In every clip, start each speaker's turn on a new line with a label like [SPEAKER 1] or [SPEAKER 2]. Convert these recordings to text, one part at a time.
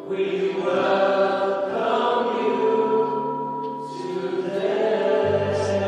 [SPEAKER 1] We welcome you to this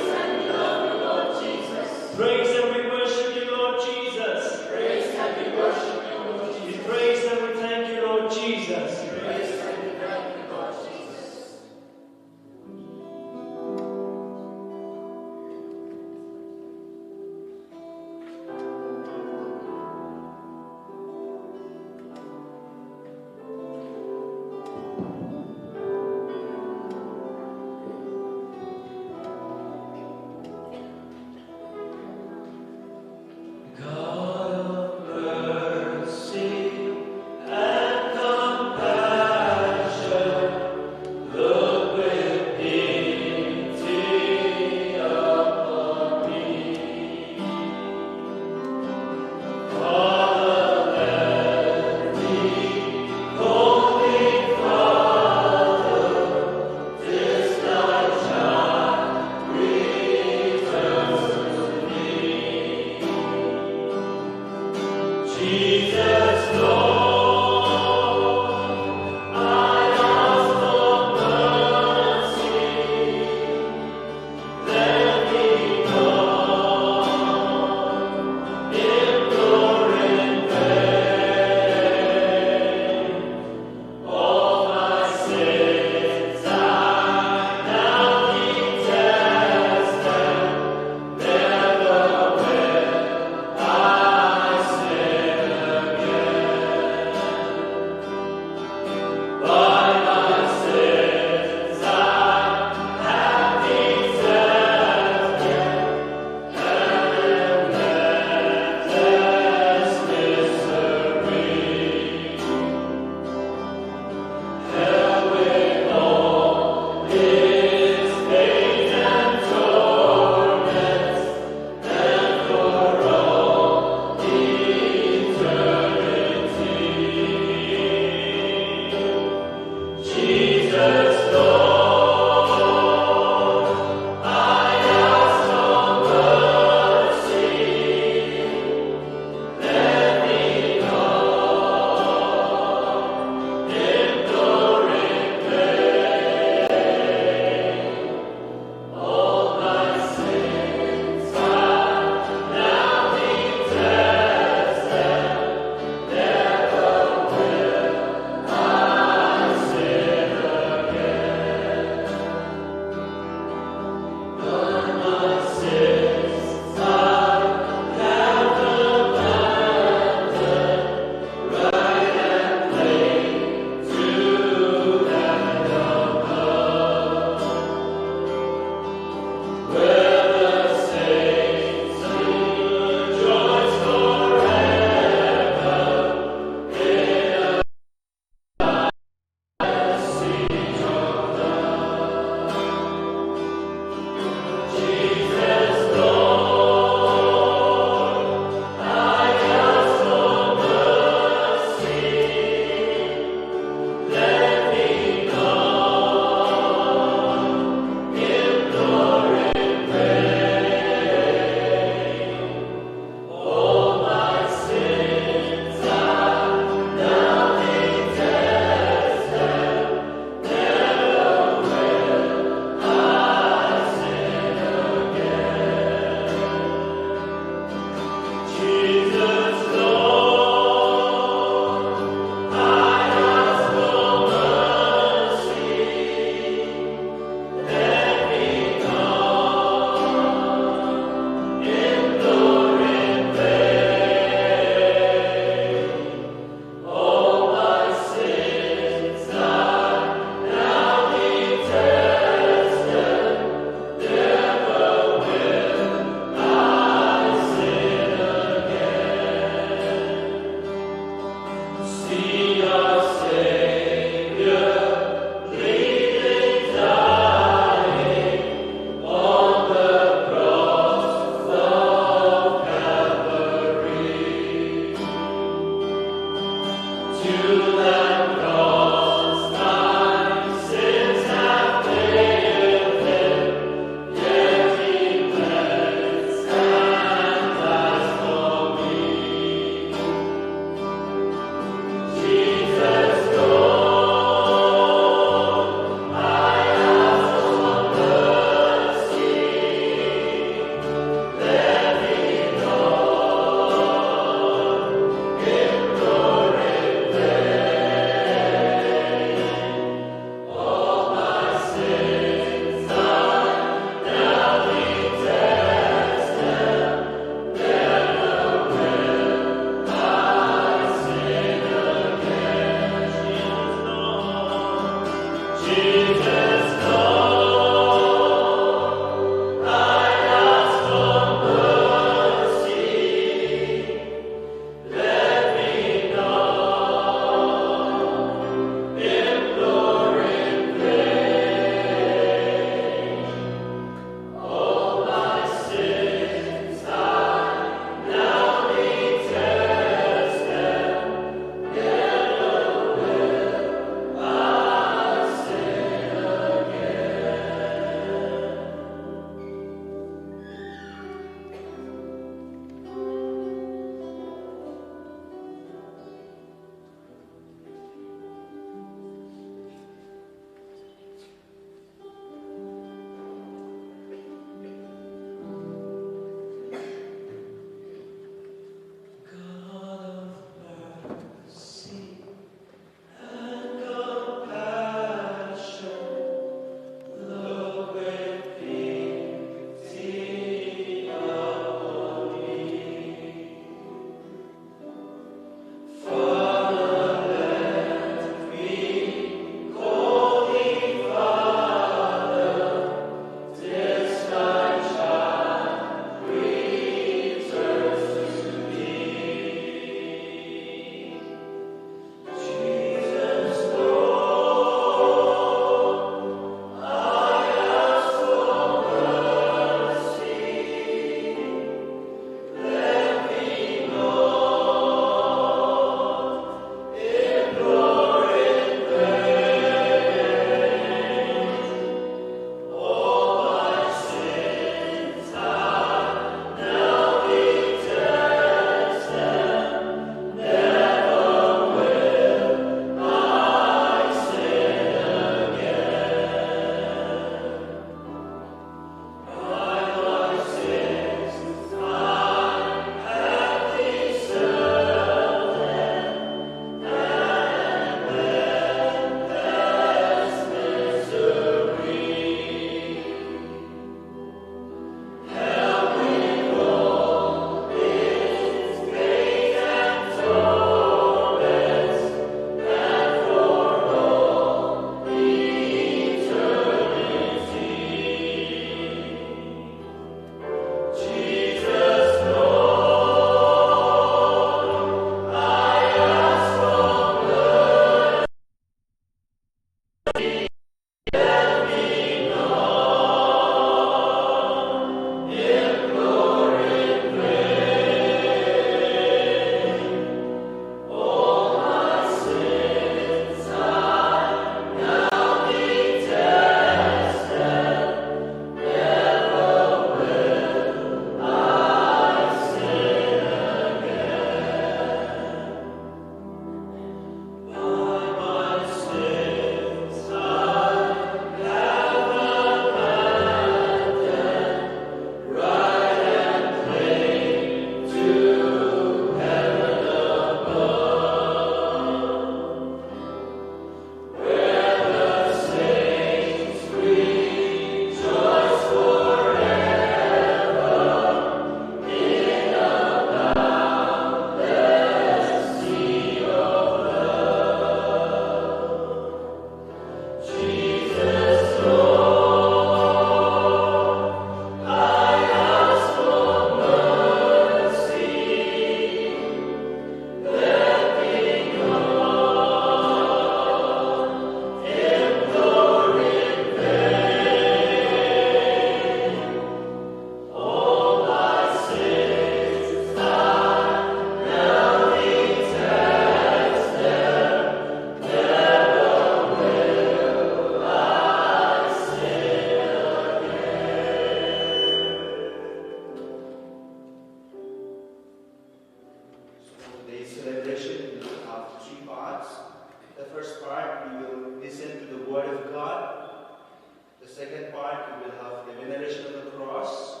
[SPEAKER 1] second part, we will have the veneration of the cross.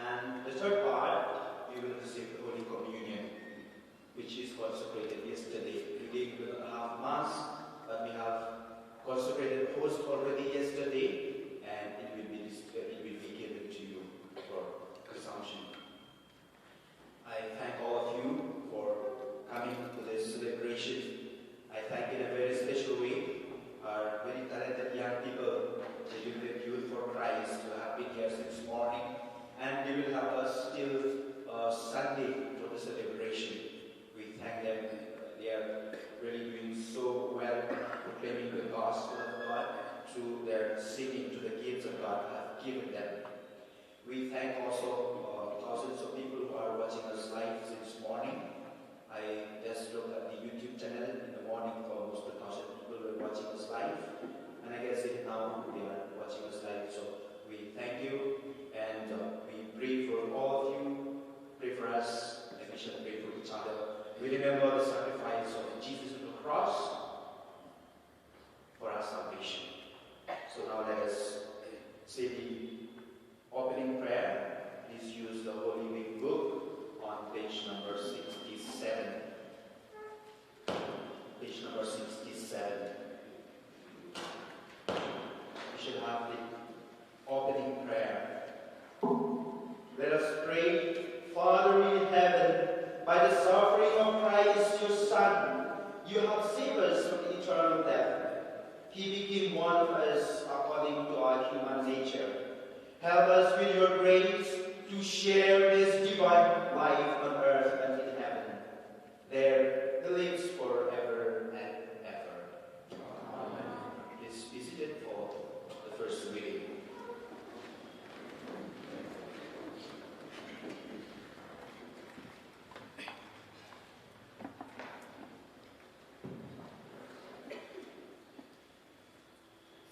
[SPEAKER 1] And the third part, we will receive the Holy Communion, which is consecrated yesterday. Today we will not have Mass, but we have consecrated host already yesterday, and it will be given to you for consumption. I thank all of you for coming to this celebration. I thank in a very special way our very talented young people, the Youth for Christ, who have been here since morning, and they will help us till Sunday for the celebration. We thank them. They are really doing so well, proclaiming the gospel of God through their singing to the gifts of God have given them. We thank also thousands of people who are watching us live since morning. I just looked at the YouTube channel in the morning for almost 2,000 people who are watching us live, and I guess now they are watching us live. So we thank you, and we pray for all of you. Pray for us, and we shall pray for each other. We remember the sacrifice of Jesus on the cross for our salvation. So now let us say the opening prayer. Please use the Holy Week book on page number 67. Page number 67. We should have the opening prayer. Let us pray. Father in heaven, by the suffering of Christ your Son, you have saved us from eternal death. He became one of us according to our human nature. Help us with your grace to share this divine life on earth and in heaven. There he lives forever and ever. Amen. Please be seated for the first reading.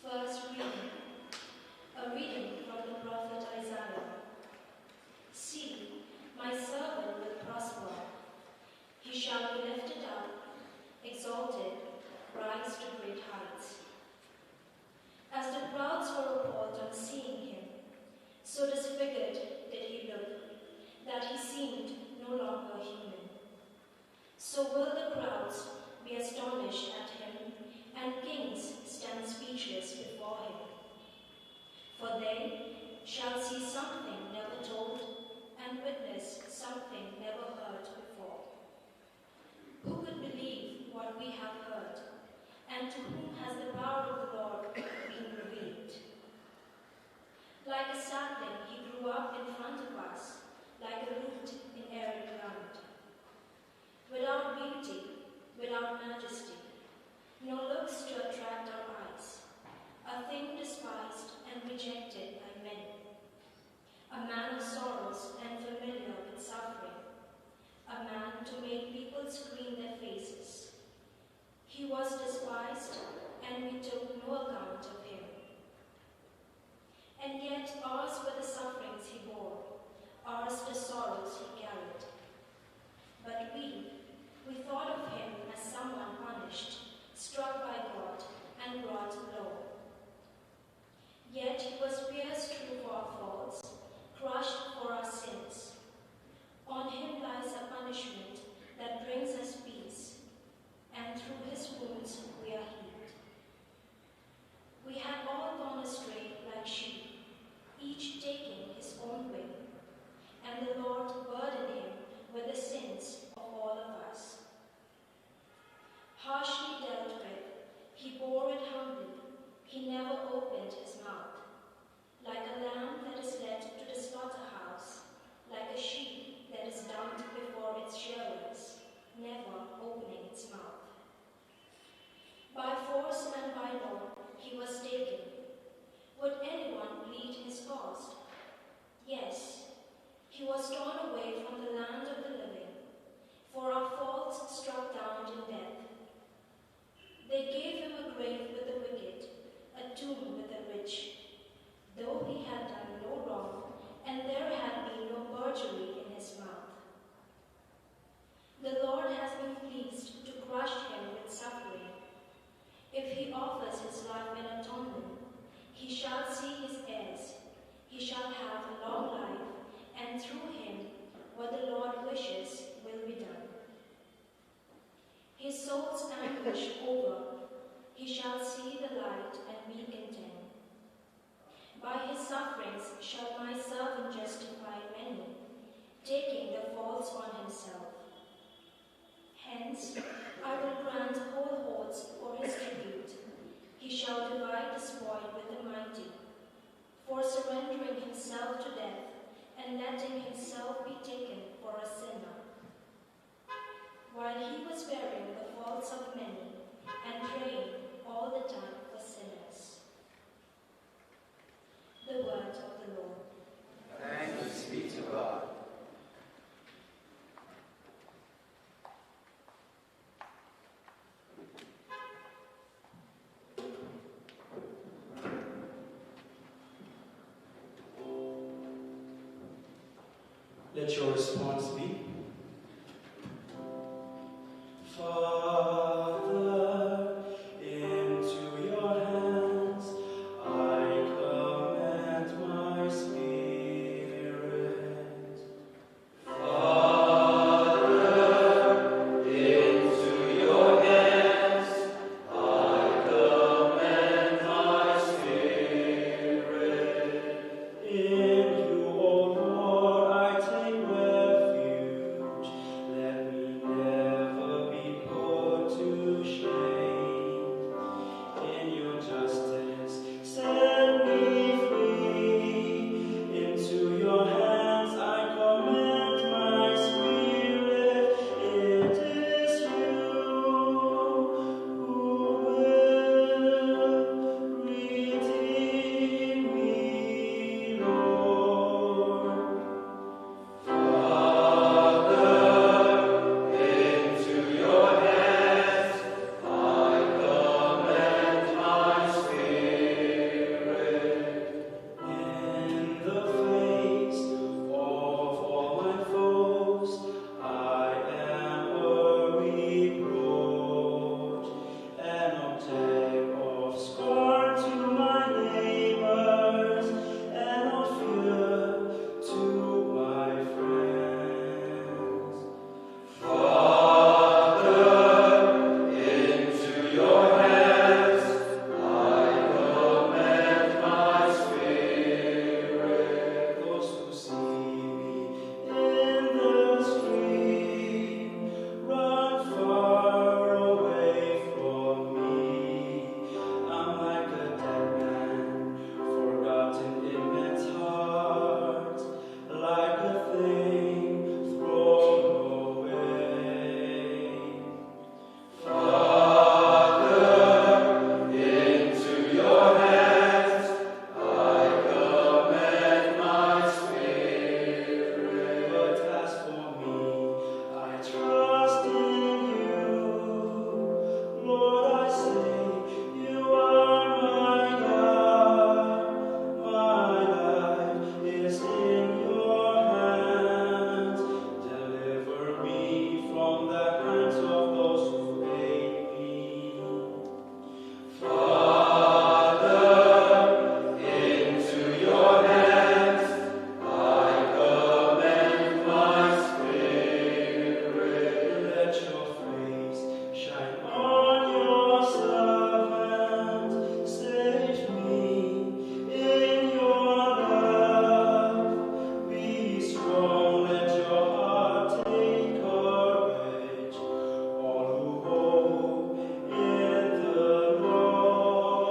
[SPEAKER 2] First reading. A reading from the prophet Isaiah. See, my servant will prosper. He shall be lifted up, exalted, rise to great heights. As the crowds were appalled on seeing him, so disfigured did he look, that he seemed no longer human. So will the crowds be astonished at him, and kings stand speechless before him. For they shall see something never told, and witness something never heard before. Who could believe what we have heard, and to whom has the power of the Lord been revealed? Like a sapling he grew up in front of us, like a root in arid ground. Without beauty, without majesty, no looks to attract our eyes, a thing despised and rejected by men, a man of sorrows and familiar with suffering, a man to make people screen their faces. He was despised, and we took no account of him. And yet ours were the sufferings he bore, ours the sorrows he carried. But we thought of him as someone punished, struck by God, and brought low. Yet he was pierced through for our faults, crushed for our sins. On him lies a punishment that brings us peace, and through his wounds we are healed. We had all gone astray like sheep, each taking his own way, and the Lord burdened him
[SPEAKER 3] Let your response be, Father, into your hands I commend my spirit.
[SPEAKER 4] Father, into your hands I commend my spirit.
[SPEAKER 3] In you, O Lord, I take refuge. Let me never be put to shame. In your justice, set me free. Into your hands I commend my spirit. It is you who will redeem me, Lord.
[SPEAKER 4] Father, into your hands I commend my spirit.
[SPEAKER 3] In the face of all my foes, I am a reproach, an object of scorn to my neighbors, and of fear to my friends.
[SPEAKER 4] Father, into your hands I commend my spirit.
[SPEAKER 3] Those who see me in the street run far away from me. I'm like a dead man, forgotten in men's hearts, like a thing thrown away.
[SPEAKER 4] Father, into your hands I commend my spirit.
[SPEAKER 3] But as for me, I trust in you. Lord, I say, you are my God. My life is in your hands. Deliver me from the hands of those who hate me.
[SPEAKER 4] Father, into your hands I commend my spirit.
[SPEAKER 3] Let your face shine on your servant. Save me in your love. Be strong, let your heart take courage. All who hope in the Lord.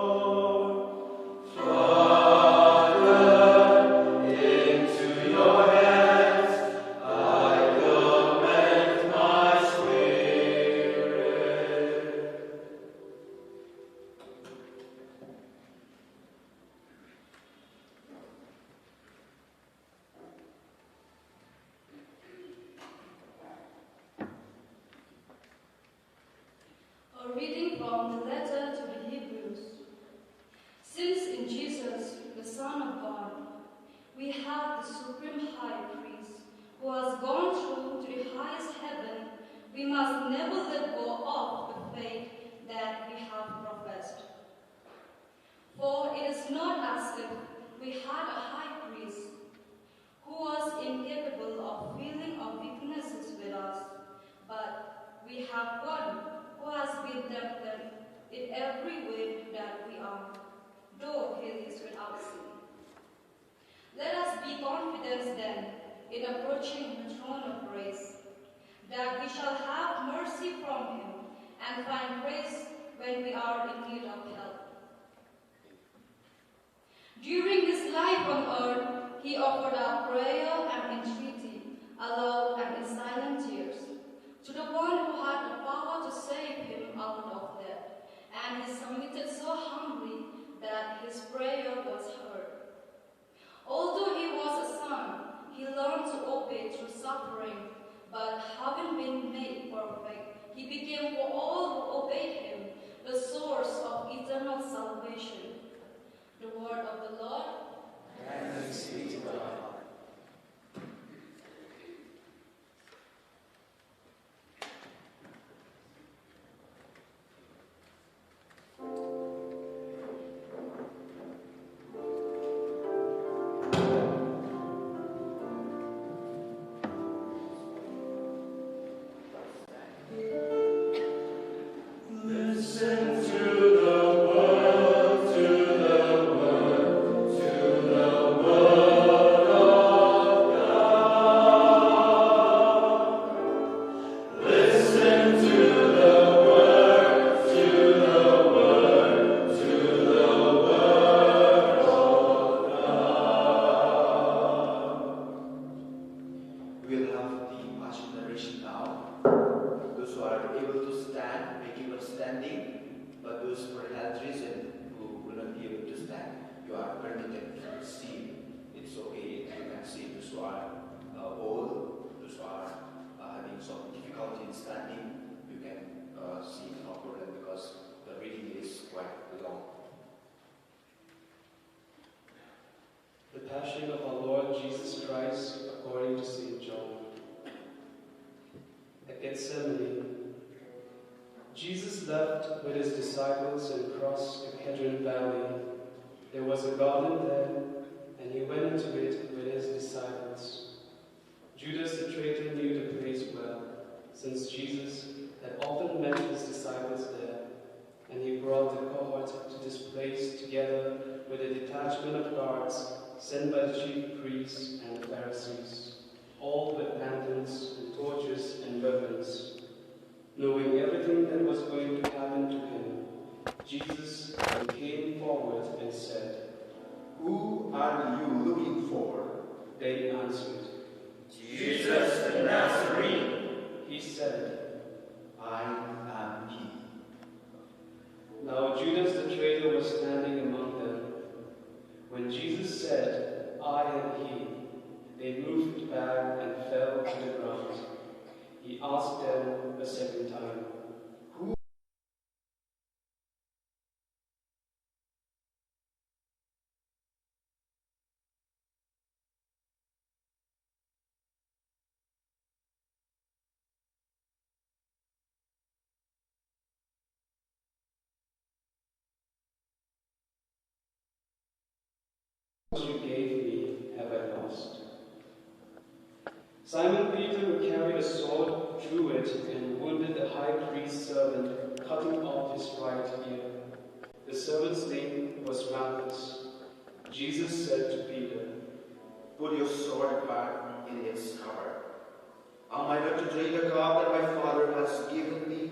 [SPEAKER 4] Father, into your hands I commend my spirit.
[SPEAKER 2] A reading from the letter to the Hebrews. Since in Jesus, the Son of God, we have the supreme high priest who has gone through to the highest heaven, we must never let go of the faith that we have professed. For it is not as if we had a high priest who was incapable of feeling our weaknesses with us, but we have one who has been tempted in every way that we are, though he is without sin. Let us be confident then in approaching the throne of grace, that we shall have mercy from him and find grace when we are in need of help. During his life on earth, he offered up prayer and entreaty, aloud and in silent tears, to the one who had the power to save him out of death, and he submitted so humbly that his prayer was heard. Although he was a son, he learned to obey through suffering, but having been made perfect, he became for all who obeyed him the source of eternal salvation. The word of the Lord.
[SPEAKER 4] Thanks be to God.
[SPEAKER 1] stand may keep on standing, but those for health reason who will not be able to stand, you are permitted to see. It's okay. You can see those who are old, those who are having some difficulty in standing. You can see no problem because the reading is quite long.
[SPEAKER 5] The Passion of our Lord Jesus Christ according to St. John. At Gethsemane, Jesus left with his disciples and crossed the Kedron Valley. There was a garden there, and he went into it with his disciples. Judas the traitor knew the place well, since Jesus had often met his disciples there, and he brought the cohort to this place together with a detachment of guards sent by the chief priests and the Pharisees, all with lanterns and torches and weapons. Knowing everything that was going to happen to him, Jesus came forward and said,
[SPEAKER 6] "Who are you looking for?"
[SPEAKER 5] They answered,
[SPEAKER 4] Jesus the Nazarene.
[SPEAKER 5] He said,
[SPEAKER 1] I am he.
[SPEAKER 5] Now Judas the traitor was standing among them. When Jesus said, I am he, they moved back and fell to the ground. He asked them a second time, "Who?" You gave me have I lost. Simon Peter, who carried a sword, drew it and wounded the high priest's servant, cutting off his right ear. The servant's name was Malchus. Jesus said to Peter,
[SPEAKER 1] Put your sword back in its cover. Am I not to drink the cup that my Father has given me?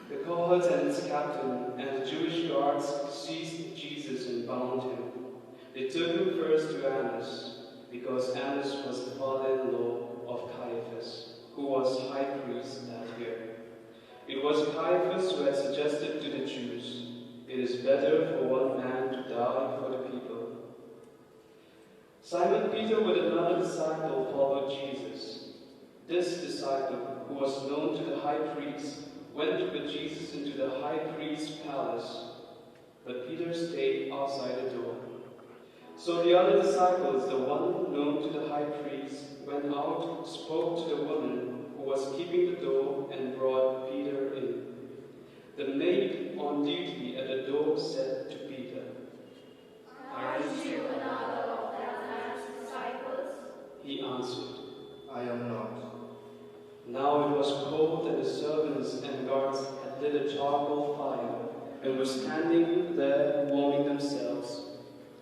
[SPEAKER 5] The cohort and its captain and the Jewish guards seized Jesus and bound him. They took him first to Annas, because Annas was the father-in-law of Caiaphas, who was high priest that year. It was Caiaphas who had suggested to the Jews, "It is better for one man to die for the people." Simon Peter with another disciple followed Jesus. This disciple, who was known to the high priest, went with Jesus into the high priest's palace, but Peter stayed outside the door. So the other disciples, the one known to the high priest, went out, spoke to the woman who was keeping the door, and brought Peter in. The maid on duty at the door said to Peter,
[SPEAKER 2] Aren't you another of that man's disciples?
[SPEAKER 5] He answered,
[SPEAKER 1] I am not.
[SPEAKER 5] Now it was cold, and the servants and guards had lit a charcoal fire, and were standing there warming themselves.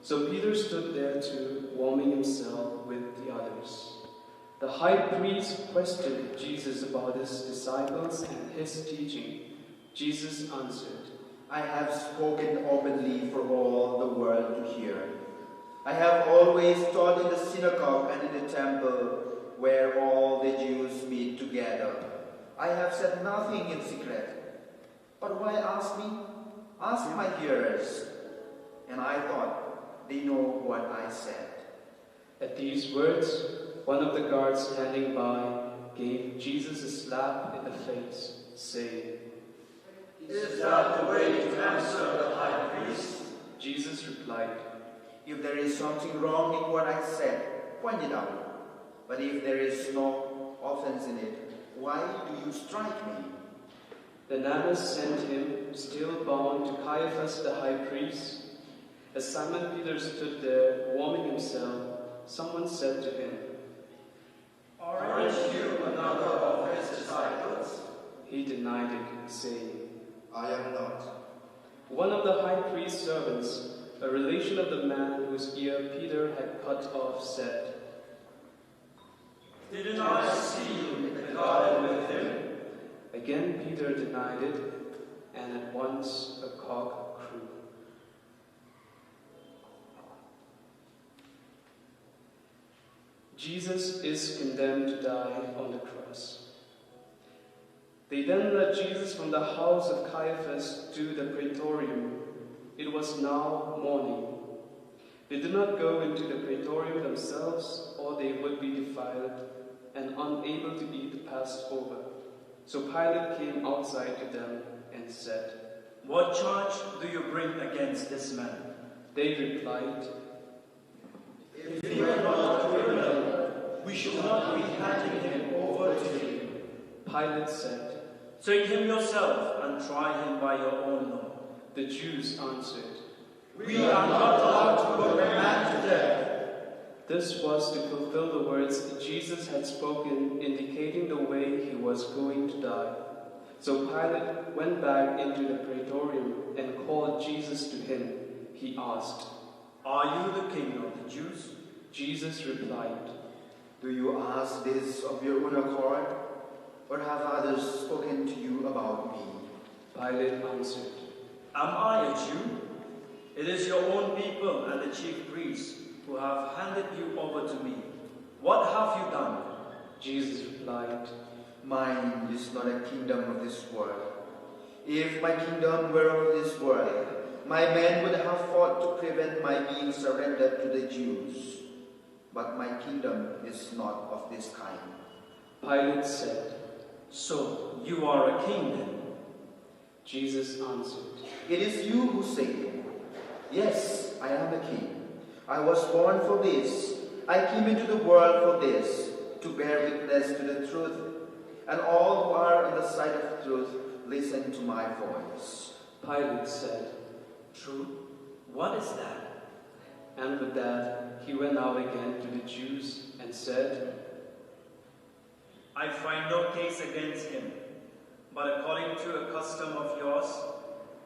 [SPEAKER 5] So Peter stood there too, warming himself with the others. The high priest questioned Jesus about his disciples and his teaching. Jesus answered,
[SPEAKER 1] I have spoken openly for all the world to hear. I have always taught in the synagogue and in the temple, where all the Jews meet together. I have said nothing in secret. But why ask me? Ask my hearers. And I thought, they know what I said.
[SPEAKER 5] At these words, one of the guards standing by gave Jesus a slap in the face, saying,
[SPEAKER 4] Is that the way to answer the high priest?
[SPEAKER 5] Jesus replied,
[SPEAKER 1] If there is something wrong in what I said, point it out. But if there is no offense in it, why do you strike me?
[SPEAKER 5] Then Annas sent him, still bound, to Caiaphas the high priest. As Simon Peter stood there, warming himself, someone said to him,
[SPEAKER 4] Aren't you another of his disciples?
[SPEAKER 5] He denied it, saying,
[SPEAKER 1] I am not.
[SPEAKER 5] One of the high priest's servants, a relation of the man whose ear Peter had cut off, said,
[SPEAKER 4] Didn't I see you in the garden with him?
[SPEAKER 5] Again Peter denied it, and at once a cock crew. Jesus is condemned to die on the cross. They then led Jesus from the house of Caiaphas to the praetorium. It was now morning. They did not go into the praetorium themselves, or they would be defiled and unable to eat the Passover. So Pilate came outside to them and said,
[SPEAKER 3] "What charge do you bring against this man?"
[SPEAKER 5] They replied,
[SPEAKER 4] If he were not a criminal, we should not be handing him over to you.
[SPEAKER 5] Pilate said,
[SPEAKER 3] "Take him yourself and try him by your own law."
[SPEAKER 5] The Jews answered,
[SPEAKER 4] We are not allowed to put a man to death.
[SPEAKER 5] This was to fulfill the words Jesus had spoken, indicating the way he was going to die. So Pilate went back into the praetorium and called Jesus to him. He asked,
[SPEAKER 3] "Are you the king of the Jews?"
[SPEAKER 5] Jesus replied,
[SPEAKER 1] Do you ask this of your own accord, or have others spoken to you about me?
[SPEAKER 5] Pilate answered,
[SPEAKER 3] Am I a Jew? It is your own people and the chief priests who have handed you over to me. What have you done?
[SPEAKER 5] Jesus replied,
[SPEAKER 1] Mine is not a kingdom of this world. If my kingdom were of this world, my men would have fought to prevent my being surrendered to the Jews. But my kingdom is not of this kind.
[SPEAKER 5] Pilate said,
[SPEAKER 3] So you are a king then?
[SPEAKER 5] Jesus answered,
[SPEAKER 1] It is you who say, Yes, I am a king. I was born for this. I came into the world for this, to bear witness to the truth. And all who are in the sight of truth, listen to my voice.
[SPEAKER 5] Pilate said,
[SPEAKER 3] True? What is that?
[SPEAKER 5] and with that he went out again to the Jews and said,
[SPEAKER 3] I find no case against him, but according to a custom of yours,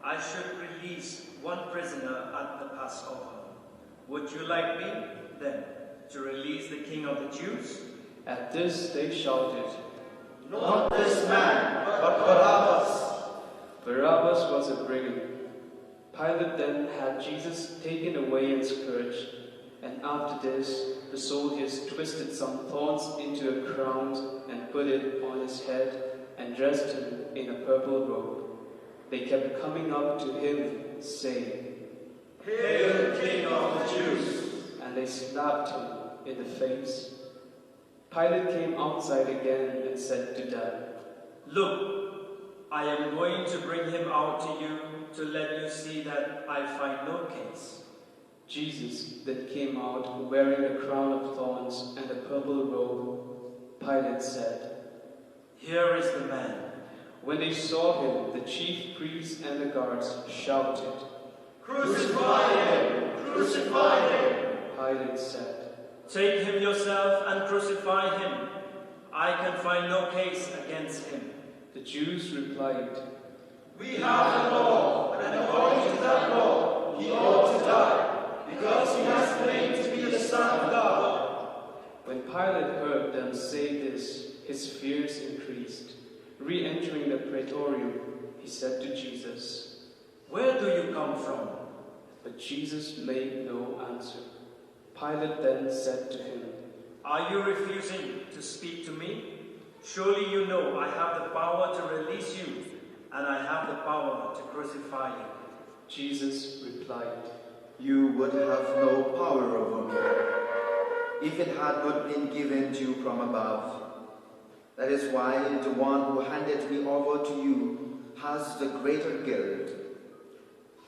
[SPEAKER 3] I should release one prisoner at the Passover. Would you like me, then, to release the king of the Jews?
[SPEAKER 5] At this they shouted,
[SPEAKER 4] Not this man, but Barabbas.
[SPEAKER 5] Barabbas was a brigand. Pilate then had Jesus taken away and scourged, and after this the soldiers twisted some thorns into a crown and put it on his head and dressed him in a purple robe. They kept coming up to him, saying,
[SPEAKER 4] Hail, King of the Jews!
[SPEAKER 5] And they slapped him in the face. Pilate came outside again and said to them,
[SPEAKER 3] Look, I am going to bring him out to you to let you see that I find no case.
[SPEAKER 5] Jesus then came out wearing a crown of thorns and a purple robe. Pilate said,
[SPEAKER 3] Here is the man.
[SPEAKER 5] When they saw him, the chief priests and the guards shouted.
[SPEAKER 4] Crucify him! Crucify him!
[SPEAKER 5] Pilate said,
[SPEAKER 3] Take him yourself and crucify him. I can find no case against him.
[SPEAKER 5] The Jews replied,
[SPEAKER 4] We have a law, and according to that law, he ought to die, because he has claimed to be the Son of God.
[SPEAKER 5] When Pilate heard them say this, his fears increased. Re-entering the praetorium, he said to Jesus,
[SPEAKER 3] Where do you come from?
[SPEAKER 5] But Jesus made no answer. Pilate then said to him,
[SPEAKER 3] Are you refusing to speak to me? Surely you know I have the power to release you, and I have the power to crucify you.
[SPEAKER 5] Jesus replied,
[SPEAKER 1] You would have no power over me, if it had not been given to you from above. That is why the one who handed me over to you has the greater guilt.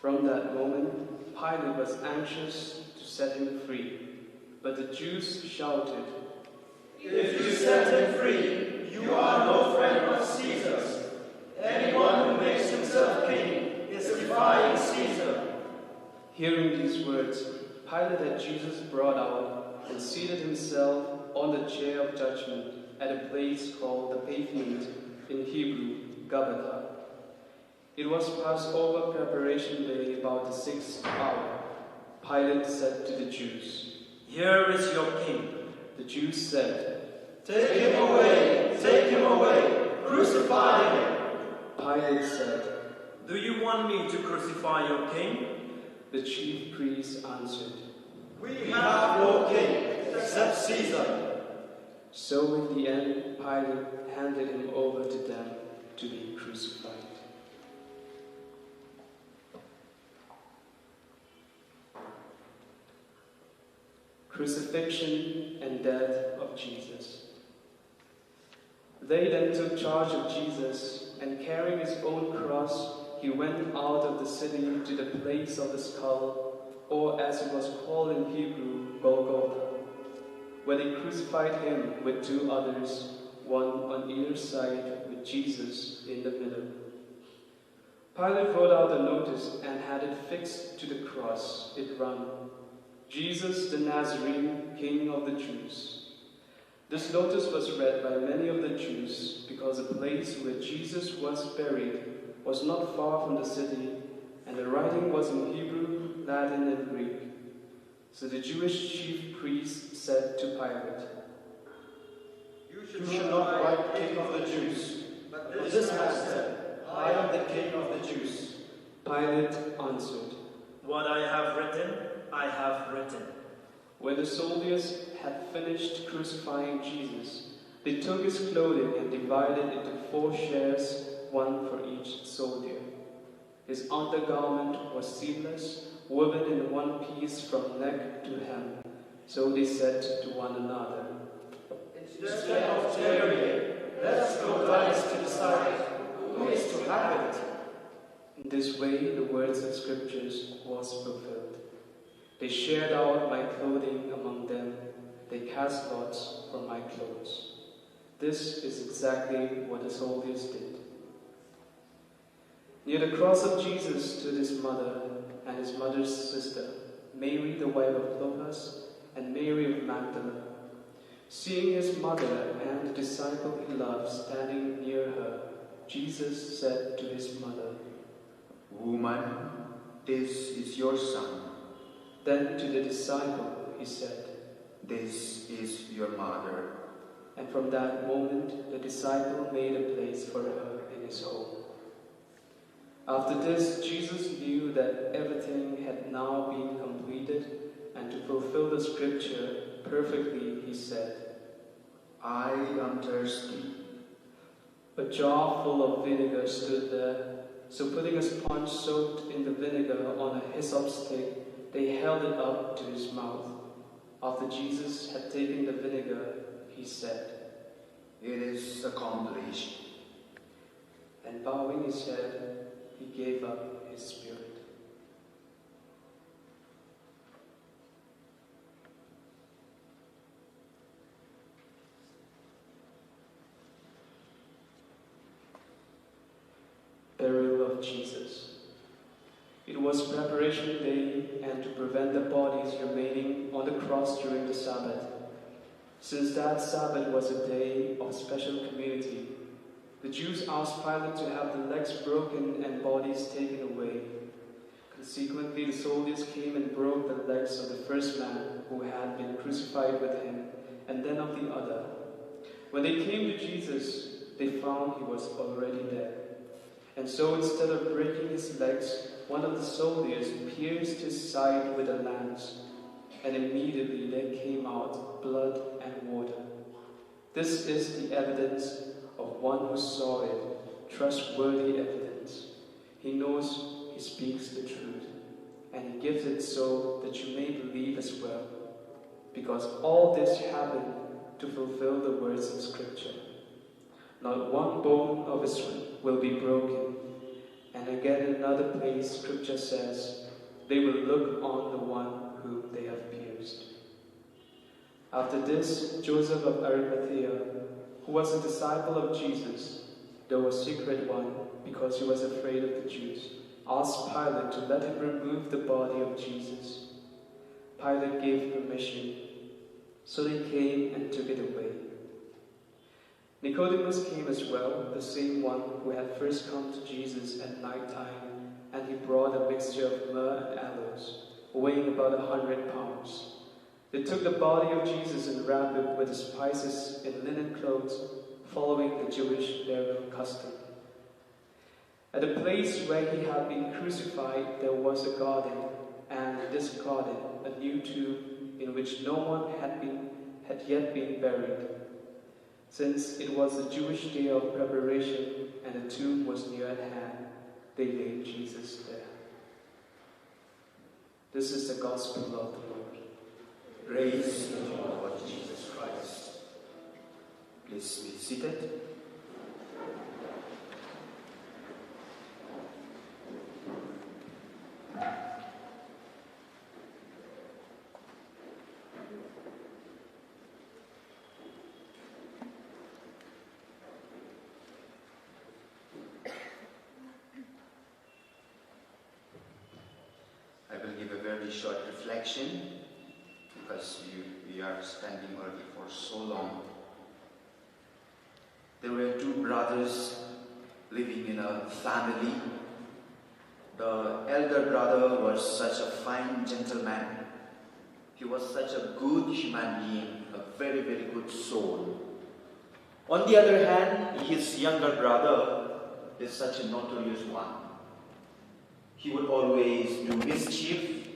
[SPEAKER 5] From that moment, Pilate was anxious to set him free. But the Jews shouted,
[SPEAKER 4] If you set him free, you are no friend of Caesar's. Anyone who makes himself king is defying Caesar.
[SPEAKER 5] Hearing these words, Pilate had Jesus brought out and seated himself on the chair of judgment at a place called the Pavement, in Hebrew, Gabbatha. It was Passover preparation day, about the 6th hour. Pilate said to the Jews,
[SPEAKER 3] Here is your king.
[SPEAKER 5] The Jews said,
[SPEAKER 4] Take him away! Take him away! Crucify him!
[SPEAKER 5] Pilate said,
[SPEAKER 3] Do you want me to crucify your king?
[SPEAKER 5] The chief priests answered,
[SPEAKER 4] We have no king except Caesar.
[SPEAKER 5] So in the end, Pilate handed him over to them, to be crucified. Crucifixion and death of Jesus. They then took charge of Jesus, and carrying his own cross, he went out of the city to the place of the skull, or as it was called in Hebrew, Golgotha, where they crucified him with two others, one on either side, with Jesus in the middle. Pilate wrote out a notice and had it fixed to the cross. It ran, "Jesus the Nazarene, King of the Jews." This notice was read by many of the Jews because the place where Jesus was buried was not far from the city, and the writing was in Hebrew, Latin, and Greek. So the Jewish chief priests said to Pilate,
[SPEAKER 4] You should not write King of the Jews, but this man said, I am the King of the Jews.
[SPEAKER 5] Pilate answered,
[SPEAKER 3] What I have written, I have written.
[SPEAKER 5] When the soldiers had finished crucifying Jesus, they took his clothing and divided into 4 shares, one for each soldier. His undergarment was seamless, woven in one piece from neck to hem. So they said to one another,
[SPEAKER 4] Instead of tarrying, let us go dice to decide who is to have it.
[SPEAKER 5] In this way the words of Scriptures was fulfilled. They shared out my clothing among them. They cast lots for my clothes. This is exactly what the soldiers did. Near the cross of Jesus stood his mother and his mother's sister, Mary the wife of Clopas, and Mary of Magdala. Seeing his mother and the disciple he loved standing near her, Jesus said to his mother,
[SPEAKER 6] Woman, this is your son.
[SPEAKER 5] Then to the disciple he said,
[SPEAKER 6] This is your mother.
[SPEAKER 5] and from that moment the disciple made a place for her in his home. After this, Jesus knew that everything had now been completed, and to fulfill the Scripture perfectly, he said,
[SPEAKER 6] I am thirsty.
[SPEAKER 5] A jar full of vinegar stood there, so putting a sponge soaked in the vinegar on a hyssop stick, they held it up to his mouth. After Jesus had taken the vinegar, he said,
[SPEAKER 6] It is accomplished.
[SPEAKER 5] And bowing his head, he gave up his spirit. Burial of Jesus. It was preparation day, and to prevent the bodies remaining on the cross during the Sabbath. Since that Sabbath was a day of special community, the Jews asked Pilate to have the legs broken and bodies taken away. Consequently, the soldiers came and broke the legs of the first man who had been crucified with him, and then of the other. When they came to Jesus, they found he was already dead. And so instead of breaking his legs, one of the soldiers pierced his side with a lance, and immediately there came out blood and water. This is the evidence of one who saw it, trustworthy evidence. He knows he speaks the truth, and he gives it so that you may believe as well, because all this happened to fulfill the words of Scripture. Not one bone of his will be broken. And again in another place, Scripture says, they will look on the one whom they have pierced. After this, Joseph of Arimathea, who was a disciple of Jesus, though a secret one, because he was afraid of the Jews, asked Pilate to let him remove the body of Jesus. Pilate gave permission, so they came and took it away. Nicodemus came as well, the same one who had first come to Jesus at night time, and he brought a mixture of myrrh and aloes, weighing about 100 pounds. They took the body of Jesus and wrapped it with the spices in linen clothes, following the Jewish burial custom. At the place where he had been crucified there was a garden, and in this garden a new tomb in which no one had yet been buried. Since it was the Jewish day of preparation and the tomb was near at hand, they laid Jesus there. This is the gospel of the Lord.
[SPEAKER 6] Praise to you, Lord Jesus Christ. Please be seated. I will give a very short reflection because we are spending already for so long. There were two brothers living in a family. The elder brother was such a fine gentleman. He was such a good human being, a very, very good soul. On the other hand, his younger brother is such a notorious one. He would always do mischief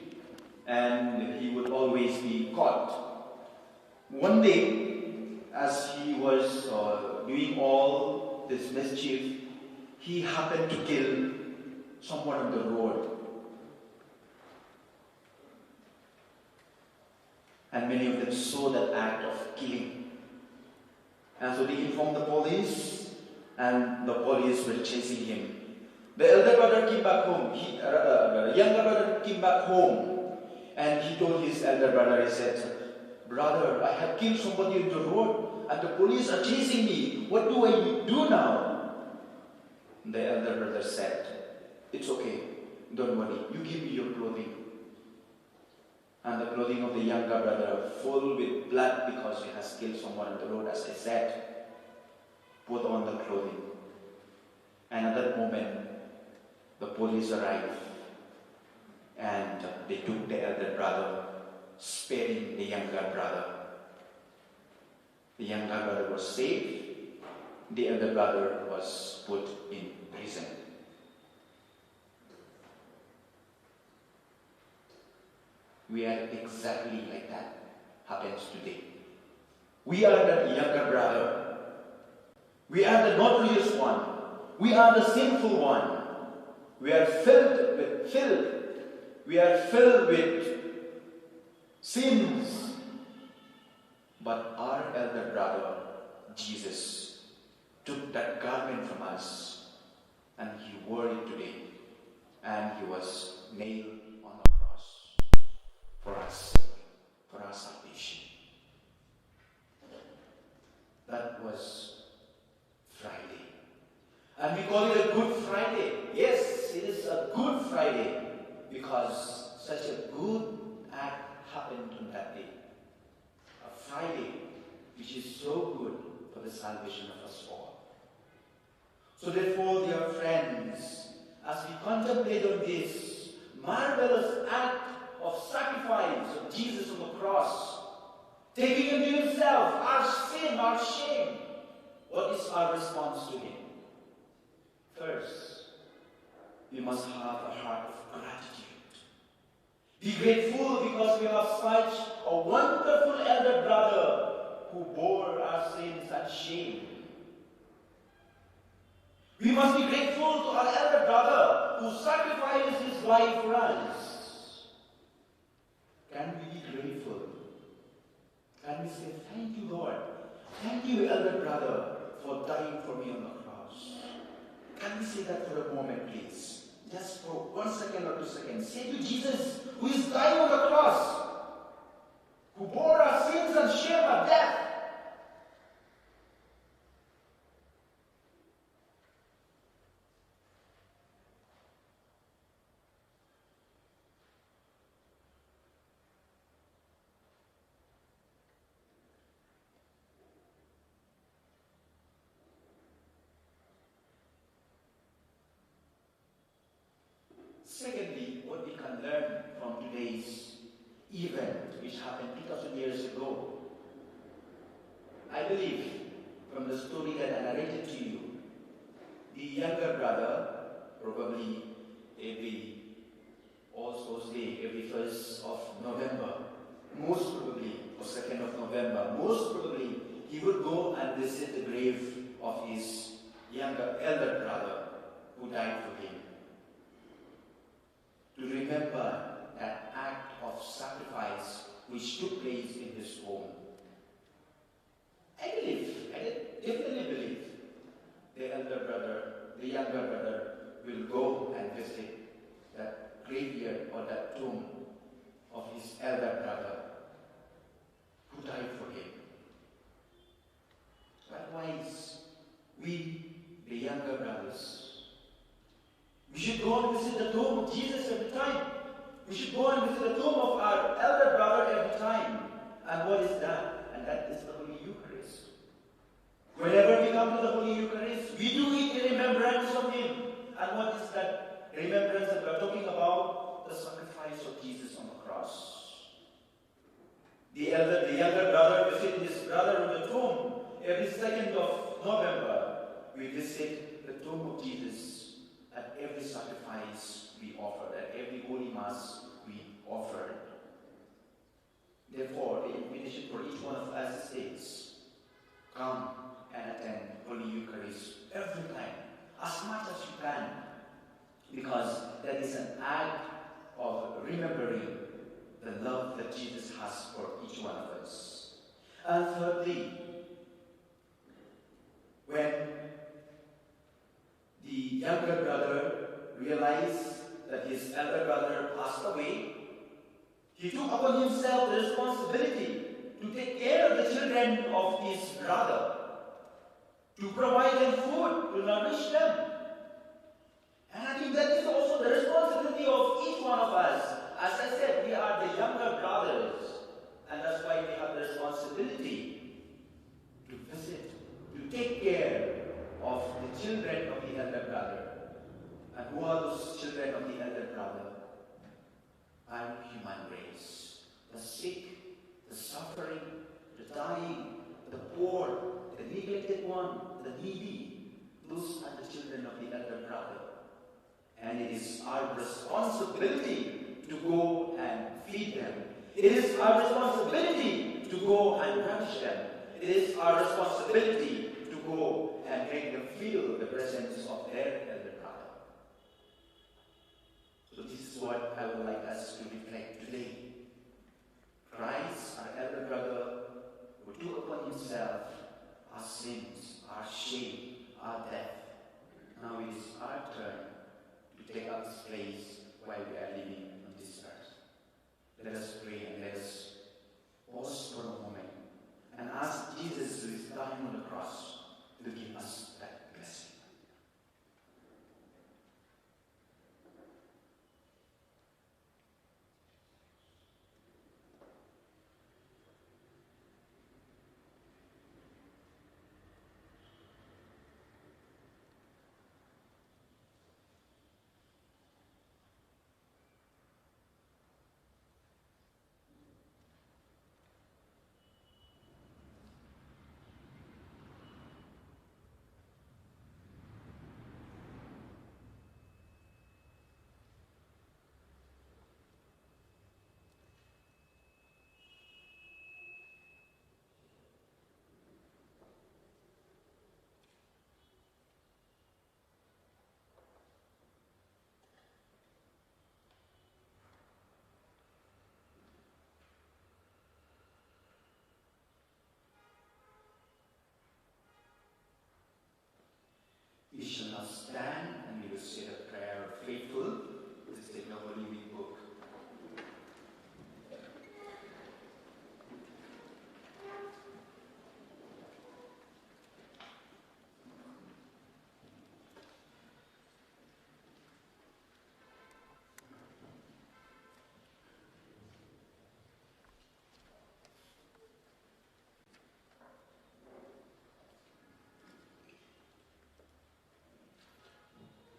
[SPEAKER 6] and he would always be caught. One day, as he was doing all this mischief, he happened to kill someone on the road. And many of them saw that act of killing. And so they informed the police, and the police were chasing him. The elder brother came back home. The younger brother came back home, and he told his elder brother, he said, "Brother, I have killed somebody on the road, and the police are chasing me. What do I do now?" The elder brother said, "It's okay, don't worry, you give me your clothing." And the clothing of the younger brother, full with blood because he has killed someone on the road, as I said, put on the clothing. And at that moment, the police arrived and they took the elder brother, sparing the younger brother. The younger brother was saved, the elder brother was put in prison. We are exactly like that happens today. We are the younger brother. We are the notorious one. We are the sinful one. We are filled with filth. We are filled with sins. But our elder brother, Jesus, took that garment from us and he wore it today. And he was nailed on the cross for us, for our salvation. That was Friday. And we call it a Good Friday. Yes, it is a Good Friday because such a good act happened on that day. A Friday which is so good for the salvation of us all. So therefore, dear friends, as we contemplate on this marvelous act of sacrifice of Jesus on the cross, taking into himself our sin, our shame, what is our response to him? First, we must have a heart of gratitude. Be grateful because we have such a wonderful elder brother who bore our sins and shame. We must be grateful to our elder brother who sacrificed his life for us. Can we be grateful? Can we say, "Thank you, Lord. Thank you, elder brother, for dying for me on the cross"? Can we say that for a moment, please? Just for 1 second or 2 seconds. Say to Jesus, who is dying on the cross, who bore our sins and shame and death. Secondly, what we can learn from today's event, which happened 2000 years ago. I believe, from the story that I narrated to you, the younger brother, probably every All Souls Day, every 1st of November, most probably, or 2nd of November, most probably, he would go and visit the grave of his elder brother who died for him, to remember that act of sacrifice which took place in his home. I definitely believe the younger brother will go and visit that graveyard or that tomb of his elder brother who died for him. Likewise, we, the younger brothers, we should go and visit the tomb of Jesus every time. We should go and visit the tomb of our elder brother every time. And what is that? And that is the Holy Eucharist. Whenever we come to the Holy Eucharist, we do it in remembrance of him. And what is that remembrance that we are talking about? The sacrifice of Jesus on the cross. The younger brother visits his brother in the tomb. Every 2nd of November, we visit the tomb of Jesus at every sacrifice we offer, at every Holy Mass we offer. Therefore, the invitation for each one of us is, come and attend Holy Eucharist every time, as much as you can, because that is an act of remembering the love that Jesus has for each one of us. And thirdly, when the younger brother realized that his elder brother passed away, he took upon himself the responsibility to take care of the children of his brother, to provide them food, to nourish them. And I think that is also the responsibility of each one of us. As I said, we are the younger brothers, and that's why we have the responsibility to visit, to take care of the children of the elder brother. And who are those children of the elder brother? Our human race. The sick, the suffering, the dying, the poor, the neglected one, the needy. Those are the children of the elder brother. And it is our responsibility to go and feed them. It is our responsibility to go and nourish them. It is our responsibility to go and make them feel the presence of their elder brother. So this is what I would like us to reflect today. Christ, our elder brother, who took upon himself our sins, our shame, our death. Now it is our turn to take up his place while we are living on this earth. Let us pray and let us pause for a moment and ask Jesus, who is dying on the cross, to give us that blessing. We shall now stand and we will say the prayer of faithful. Let's take the Holy Week book.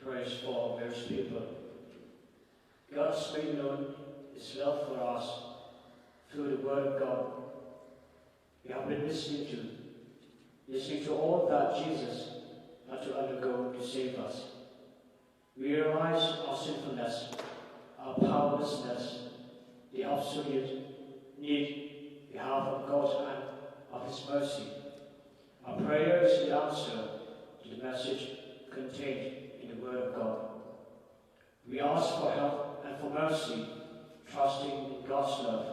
[SPEAKER 7] Praise for Mary's people. God has made known His love for us through the Word of God. We have been listening to all that Jesus had to undergo to save us. We realize our sinfulness, our powerlessness, the absolute need we have of God and of His mercy Our prayer is the answer to the message contained in the Word of God. We ask for help and for mercy, trusting in God's love,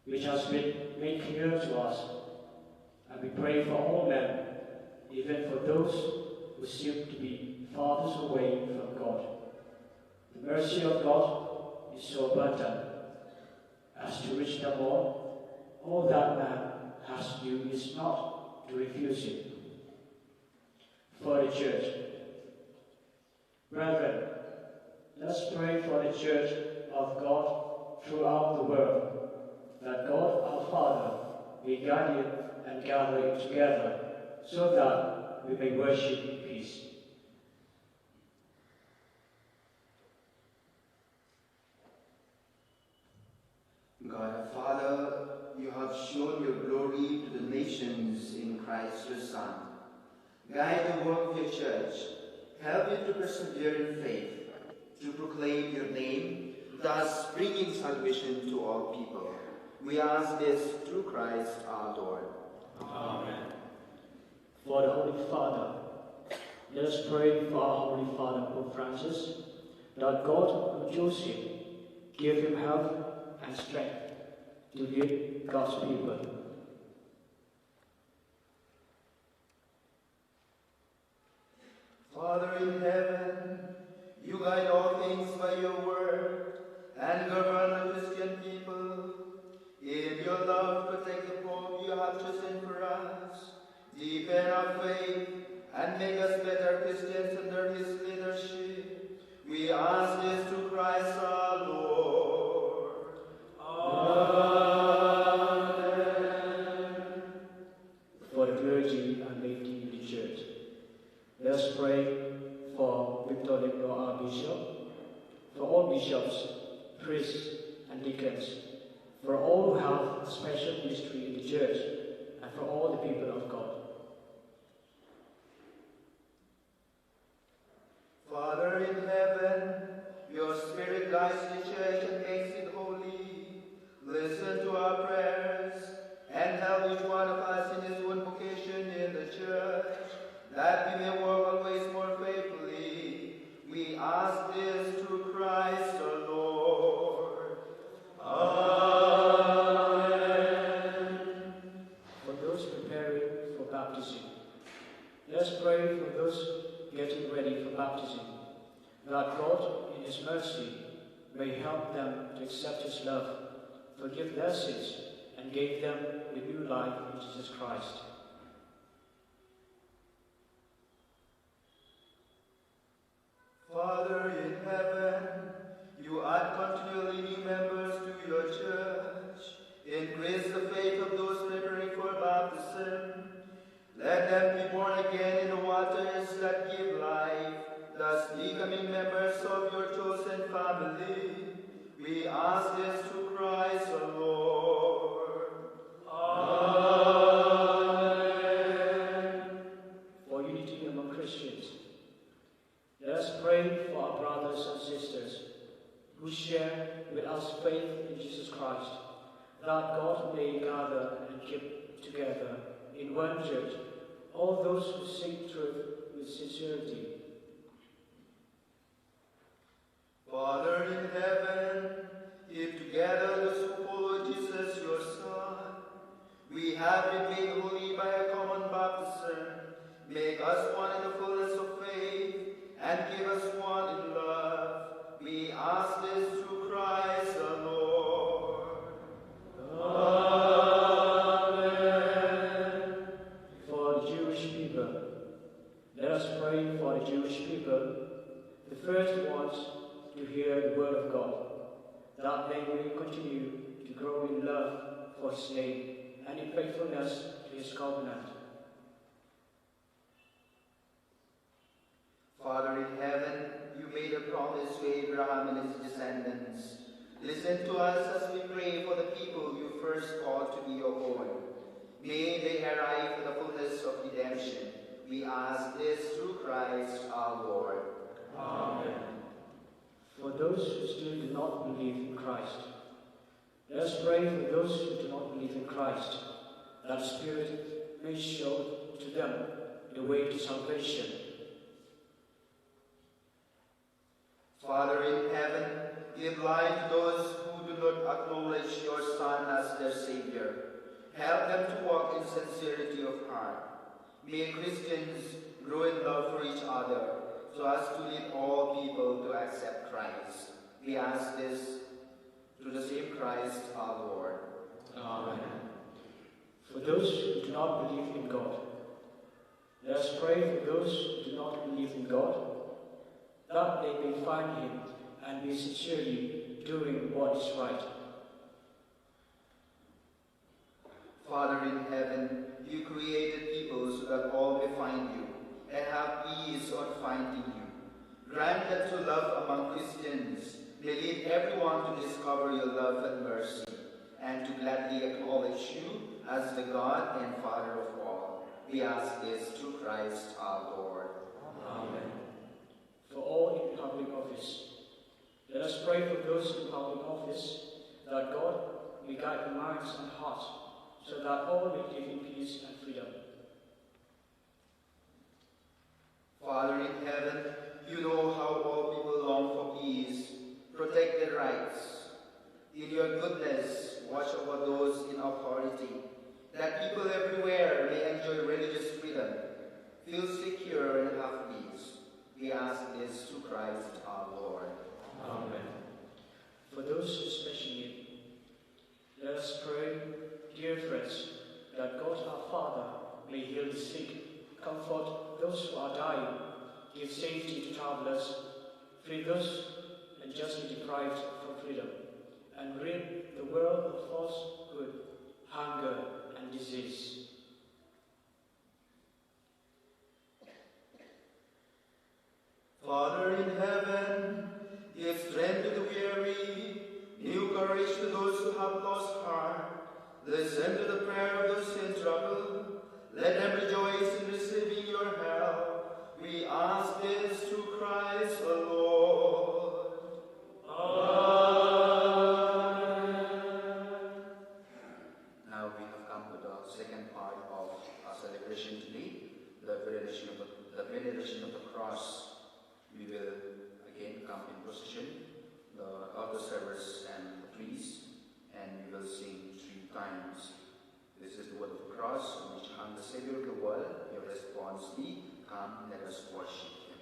[SPEAKER 7] which has been made clear to us. And we pray for all men, even for those who seem to be farthest away from God. The mercy of God is so abundant as to reach them all. All that man has to do is not to refuse it. For the church. Brethren, let's pray for the church of God throughout the world, that God our Father may guide it and gather it together, so that we may worship in peace.
[SPEAKER 8] God our Father, you have shown your glory to the nations in Christ your Son. Guide the work of your church. Help it to persevere in faith, to proclaim your name, thus bringing salvation to all people. We ask this through Christ our Lord.
[SPEAKER 7] Amen. For the Holy Father, let us pray for our Holy Father, Pope Francis, that God who chose him give him health and strength to lead God's people.
[SPEAKER 8] Father in heaven, you guide all things by your word and govern the Christian people. In your love, protect the Pope you have chosen for us. Deepen our faith and make us better Christians under his leadership. We ask this through Christ our Lord. Amen.
[SPEAKER 7] For the clergy and laity in the church, let us pray for Victor Legno, our bishop, for all bishops, priests, and deacons, for all who have special ministry in the church, and for all the people of God.
[SPEAKER 8] Father in heaven, your Spirit guides the church and makes it holy. Listen to our prayers and help each one of us in his own vocation in the church, that we may work always more faithfully. We ask this through Christ our Lord. Amen.
[SPEAKER 7] For those preparing for baptism, let us pray for those getting ready for baptism, that God, in his mercy, may help them to accept his love, forgive their sins, and give them the new life in Jesus Christ.
[SPEAKER 8] Father in heaven, you add continually new members to your church. Increase the faith of those preparing for baptism. Let them be born again in the waters that give life, thus becoming members of your chosen family. We ask this through Christ our Lord. Amen.
[SPEAKER 7] For unity among Christians, let us pray for our brothers and sisters who share with us faith in Jesus Christ, that God may gather and keep together in one church all those who seek truth with sincerity.
[SPEAKER 8] Father in heaven, if together those who follow Jesus your Son, we have been made holy by a common baptism, make us one in the fullness of faith, and give us one in love. We ask this through Christ our Lord. Amen.
[SPEAKER 7] For the Jewish people, let us pray for the Jewish people, the first ones to hear the word of God, that they may continue to grow in love for his name and in faithfulness to his covenant.
[SPEAKER 8] Father in heaven, you made a promise to Abraham and his descendants. Listen to us as we pray for the people you first called to be your own. May they arrive at the fullness of redemption. We ask this through Christ our Lord.
[SPEAKER 7] Amen. For those who still do not believe in Christ, let us pray for those who do not believe in Christ, that the Spirit may show to them the way to salvation.
[SPEAKER 8] Father in heaven, give light to those who do not acknowledge your Son as their Savior. Help them to walk in sincerity of heart. May Christians grow in love for each other, so as to lead all people to accept Christ. We ask this through the same Christ our Lord.
[SPEAKER 7] Amen. For those who do not believe in God, let us pray for those who do not believe in God, that they may find Him and be sincerely doing what is right.
[SPEAKER 8] Father in heaven, you created people so that all may find you and have ease on finding you. Grant that to love among Christians may lead everyone to discover your love and mercy, and to gladly acknowledge you as the God and Father of all. We ask this through Christ our Lord.
[SPEAKER 7] Amen. For all in public office, let us pray for those in public office, that God may guide their minds and hearts, so that all may live in peace and freedom.
[SPEAKER 8] Father in heaven, you know how all people long for peace. Protect their rights. In your goodness, watch over those in authority, that people everywhere may enjoy religious freedom, feel secure and have peace. We ask this through Christ our Lord.
[SPEAKER 7] Amen. For those especially need, let us pray, dear friends, that God our Father may heal the sick, comfort those who are dying, give safety to travelers, free those unjustly deprived from freedom, and rid the world of falsehood, hunger, and disease.
[SPEAKER 8] Father in heaven, give strength to the weary, new courage to those who have lost heart. Listen to the prayer of those in trouble. Let them rejoice in receiving your help. We ask this through Christ the Lord. Amen. Now we have come to the second part of our celebration today, the veneration of the cross. We will again come in procession, the elder servers and the priests, and we will sing 3 times. This is the word of the cross on which hung the Savior of the world. Your response be, come, let us worship Him.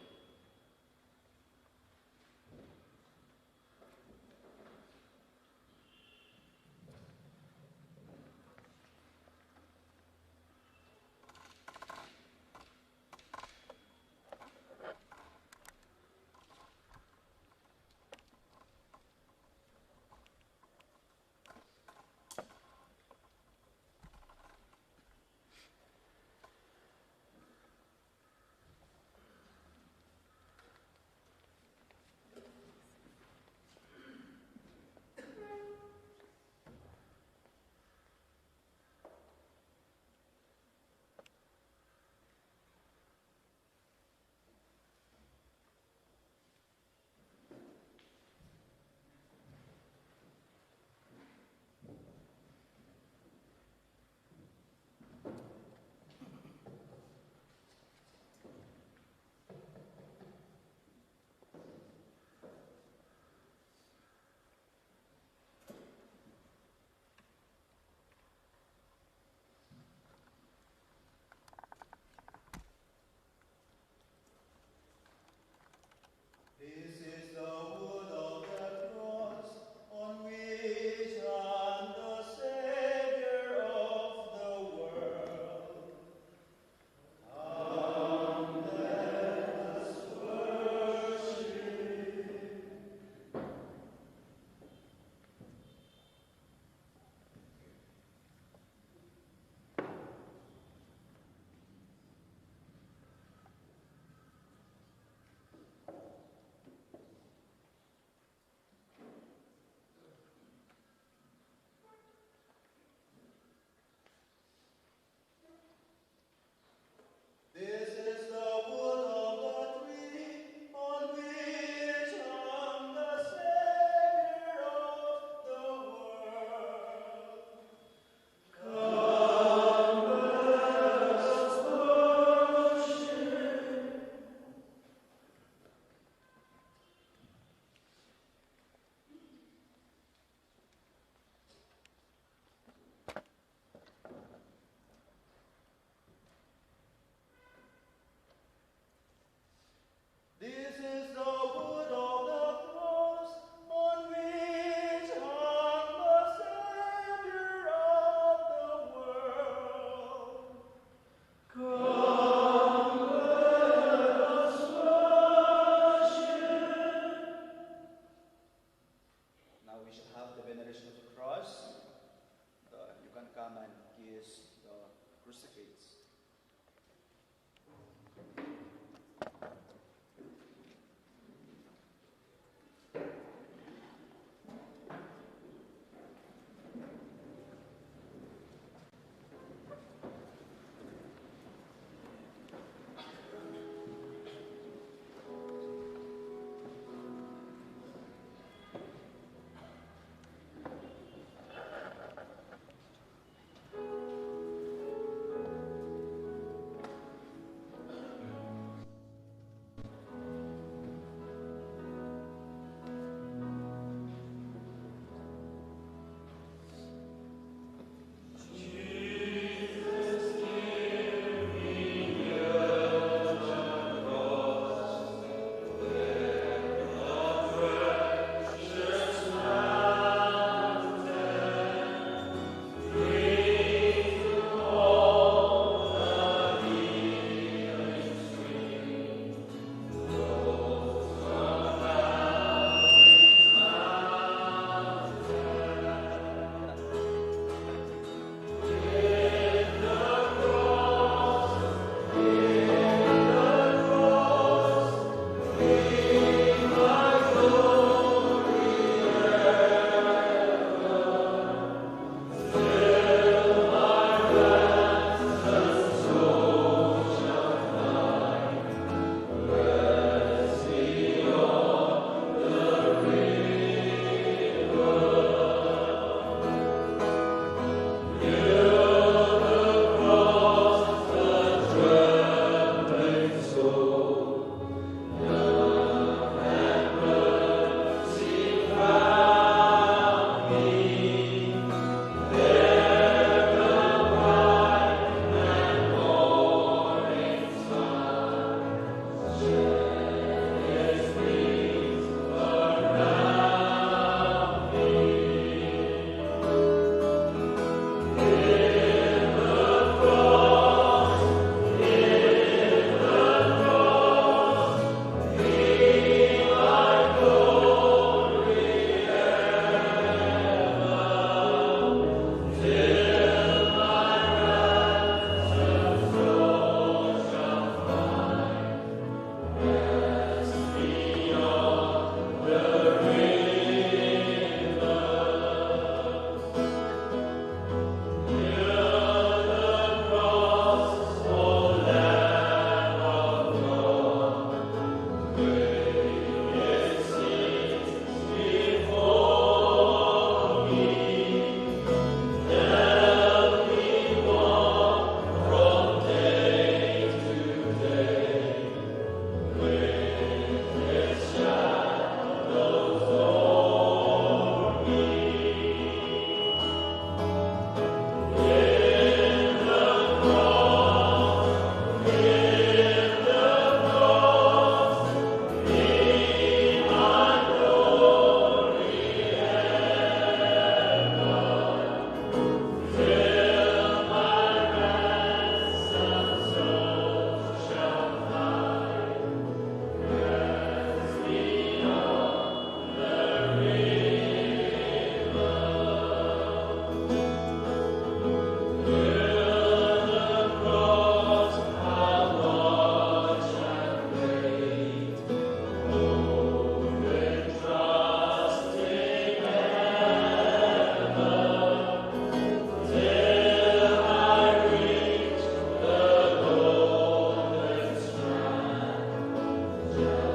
[SPEAKER 3] Amen.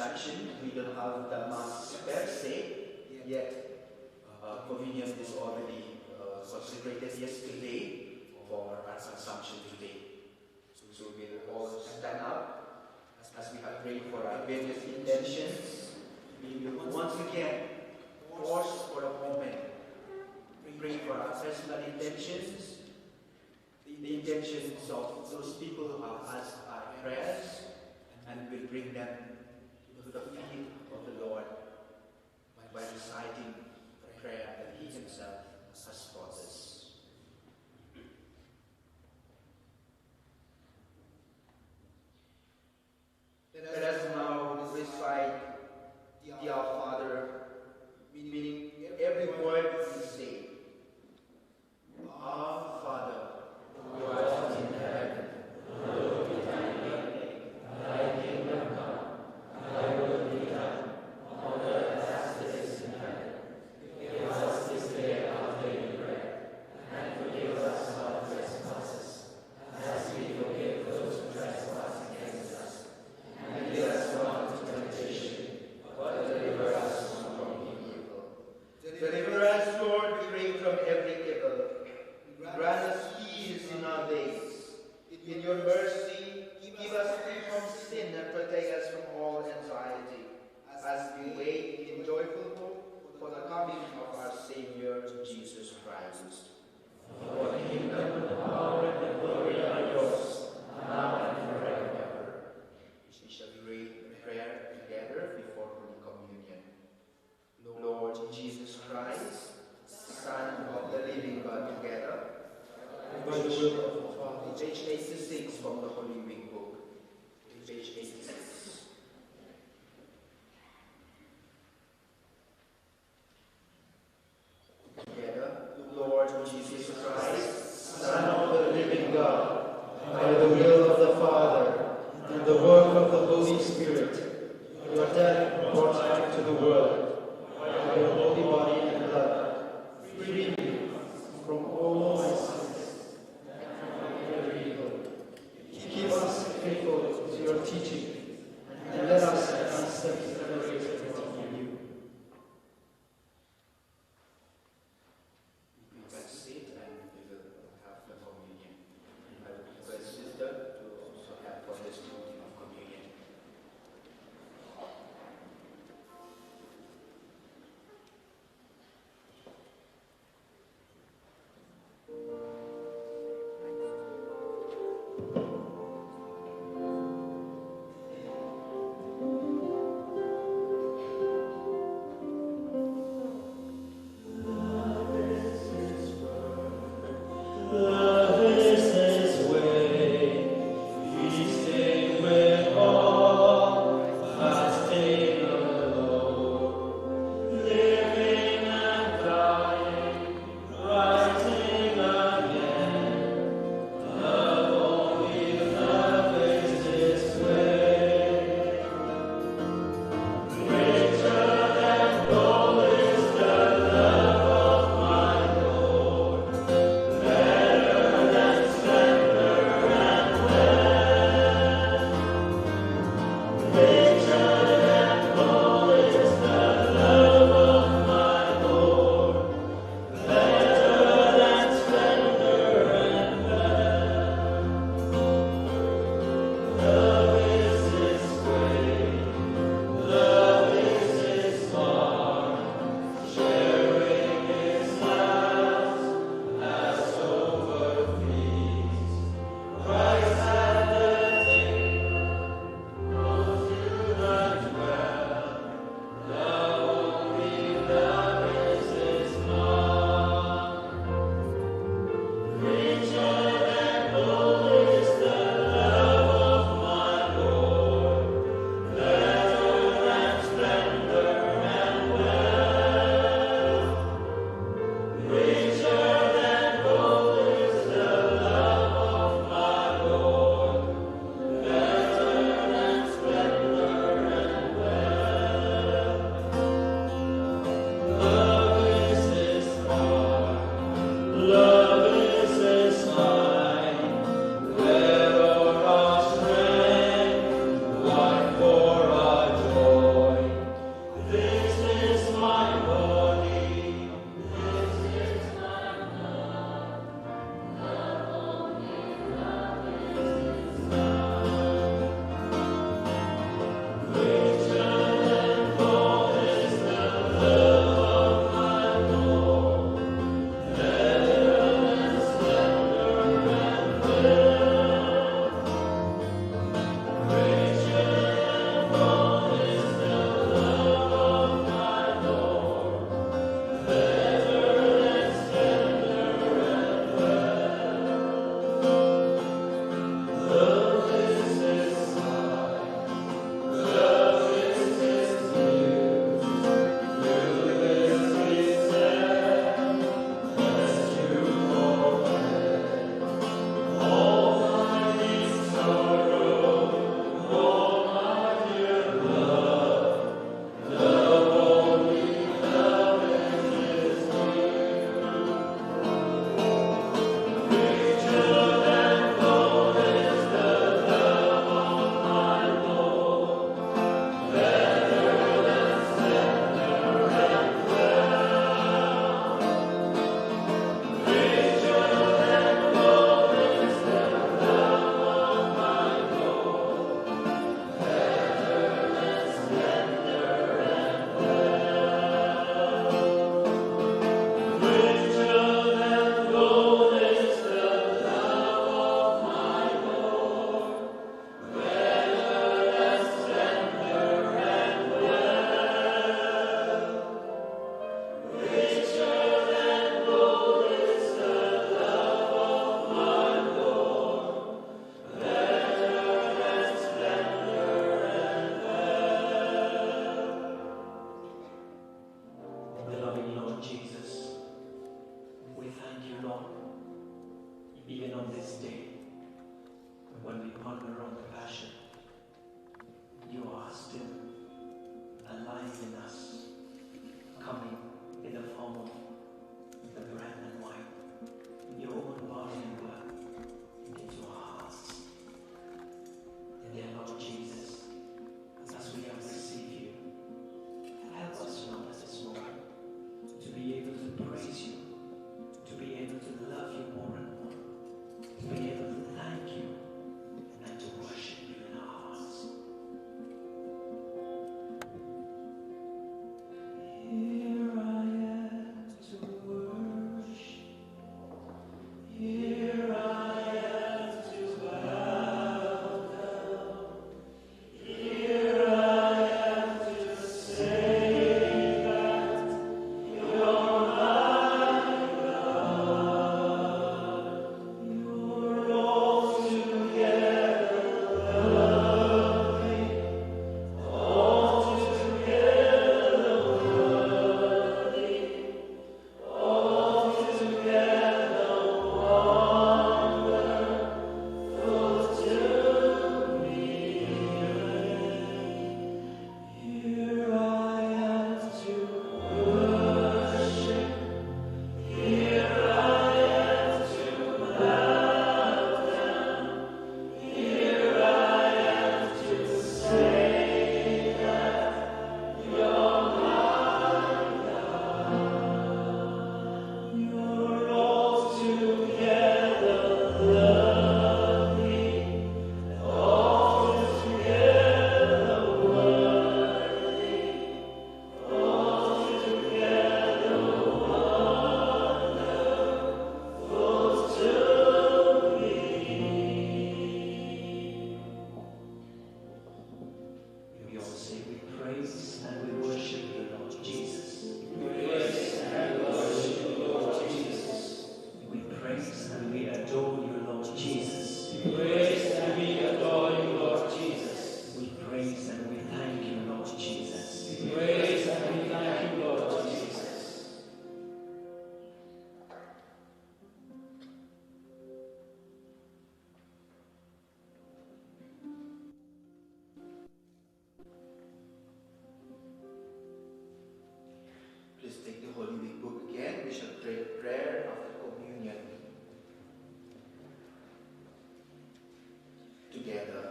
[SPEAKER 1] transaction. We don't have the Mass per se, yet communion is already consecrated yesterday for our consumption today. So we'll all stand up as we have prayed for our various intentions. We will once again pause for a moment, pray for our personal intentions, the intentions of those people who have asked our prayers, and we'll bring them to the feet of the Lord by reciting the prayer that He Himself has taught us. Let us now recite the Our Father, meaning every word we say. Our Father, who art in heaven, hallowed be thy name. Thy kingdom come, thy will be done, on earth as it is in heaven. Give us this day our daily bread, and forgive us our trespasses, as we forgive those who trespass against us. And lead us not into temptation, but deliver us from evil. Deliver us, Lord, we pray, from every evil. Grant us peace in our days. In your mercy, give us free from sin and protect us from all anxiety, as we wait in joyful hope for the coming of our Savior, Jesus Christ. For the kingdom, the power, and the glory are yours, now and forever. We shall pray the prayer together before Holy Communion. Lord Jesus Christ, Son of the living God, together, by the will of the Father. Page 86 from the Holy Week Book. Page 86. Together, Lord Jesus Christ, Son of the living God, by the will of the Father, and the work of the Holy Spirit, your death brought life to the world, by your holy body and blood, free me from all my sins and from every evil. Keep us faithful to your teaching, and let us constantly celebrate from you. We can sit and we will have the communion. I would request Sister to also have for this meeting of communion.
[SPEAKER 7] Lord Jesus. We thank you, Lord, even on this day, when we ponder on the Passion, you are still alive in us, coming in the form of the bread and wine, your own body and blood into our hearts. Dear Lord Jesus, as we have received you, help us, Lord, at this moment to be able to praise you, to be able to love you more and more, to be able to thank you and to worship you in our hearts. Here I am to worship. Here I am to bow down. Here I am to say that you're my God. You're altogether lovely, altogether worthy, altogether wonderful to me. Here I am to worship. Here I am to bow down. Here I am to say that you're my God. You're altogether lovely, altogether worthy, altogether wonderful to me. We all say we praise and we worship you, Lord Jesus.
[SPEAKER 5] Praise and worship you, Lord Jesus.
[SPEAKER 7] We praise and we adore you, Lord Jesus.
[SPEAKER 5] Praise and we adore you, Lord Jesus.
[SPEAKER 7] We praise and we thank you, Lord Jesus.
[SPEAKER 5] Praise and we thank you, Lord Jesus.
[SPEAKER 6] Please take the Holy Week book again. We shall pray the prayer after communion. Together.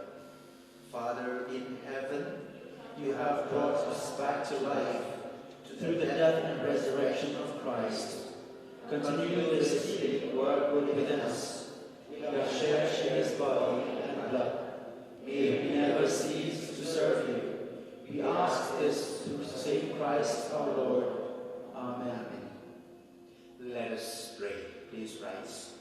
[SPEAKER 6] Father in heaven,
[SPEAKER 4] You have brought us back to life through the death and resurrection of Christ. Continue this healing work within us. We have shared in his body and blood. May we never cease to serve you. We ask this through the same Christ our Lord. Amen.
[SPEAKER 6] Let us pray. Please rise.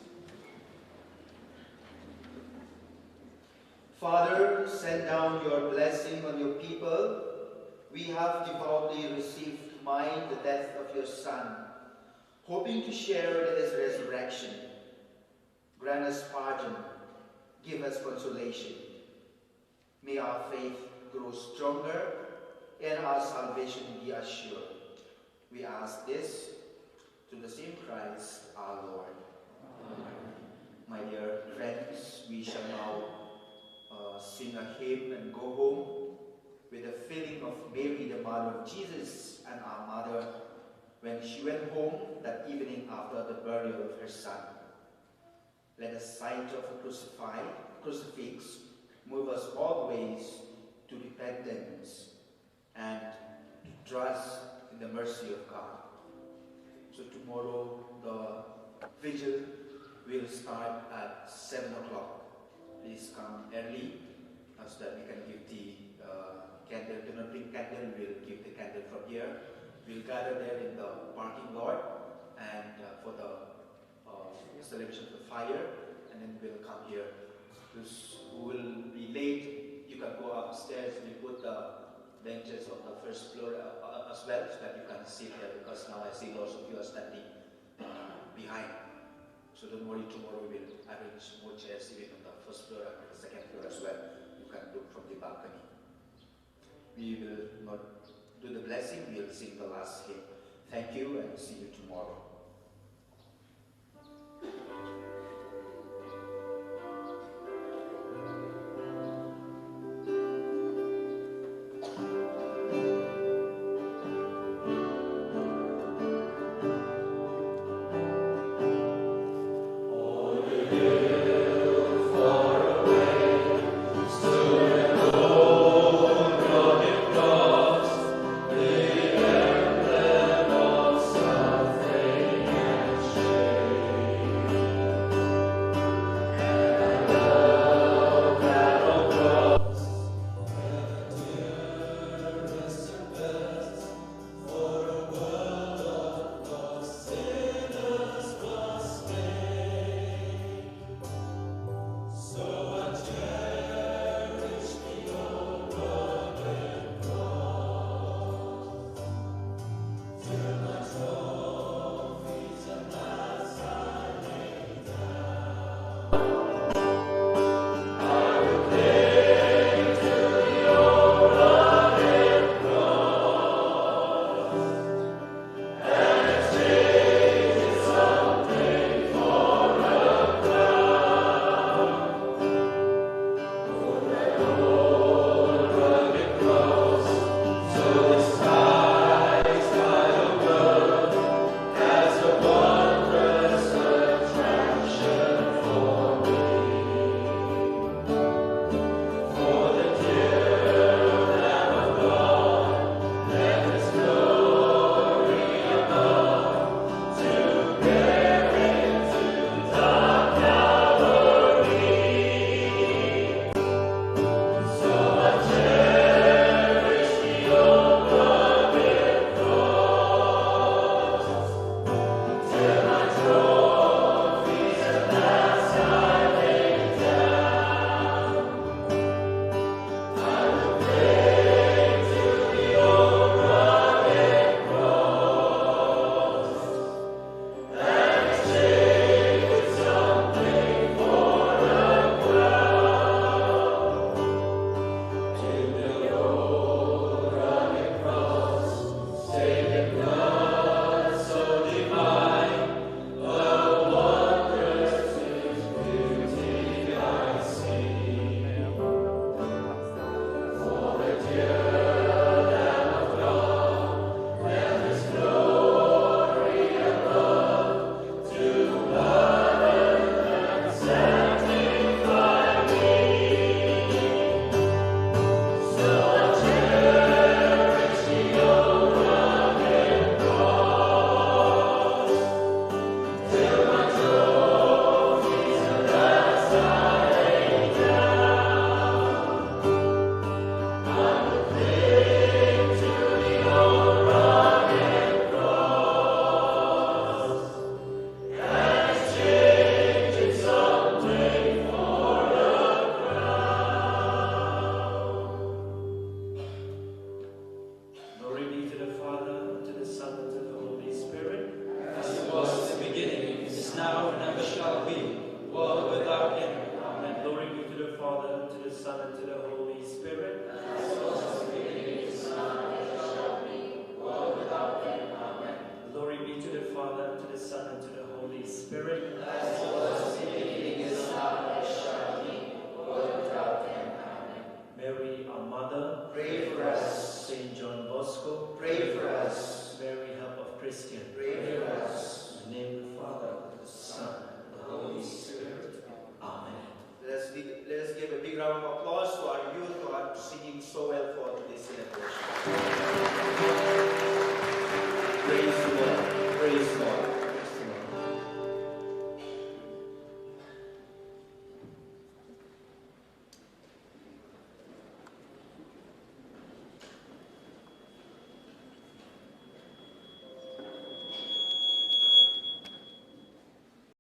[SPEAKER 6] Father, send down your blessing on your people. We have devoutly received to mind the death of your Son, hoping to share in his resurrection. Grant us pardon. Give us consolation. May our faith grow stronger and our salvation be assured. We ask this through the same Christ our Lord. Amen. My dear friends, we shall now sing a hymn and go home with a feeling of Mary, the mother of Jesus, and our mother when she went home that evening after the burial of her son. Let the sight of a crucifix move us always to repentance and to trust in the mercy of God. So tomorrow the vigil will start at 7 o'clock. Please come early so that we can give the candle. Do not bring candle, we'll give the candle from here. We'll gather there in the parking lot and for the celebration of the fire, and then we'll come here. Those who will be late, you can go upstairs. We put the benches on the first floor as well so that you can sit there, because now I see lots of you are standing behind. So don't worry, tomorrow we will arrange more chairs even on the first floor and the second floor as well. You can look from the balcony. We will not do the blessing, we will sing the last hymn. Thank you and see you tomorrow.
[SPEAKER 5] Glory be to the Father, and to the Son, and to the Holy Spirit.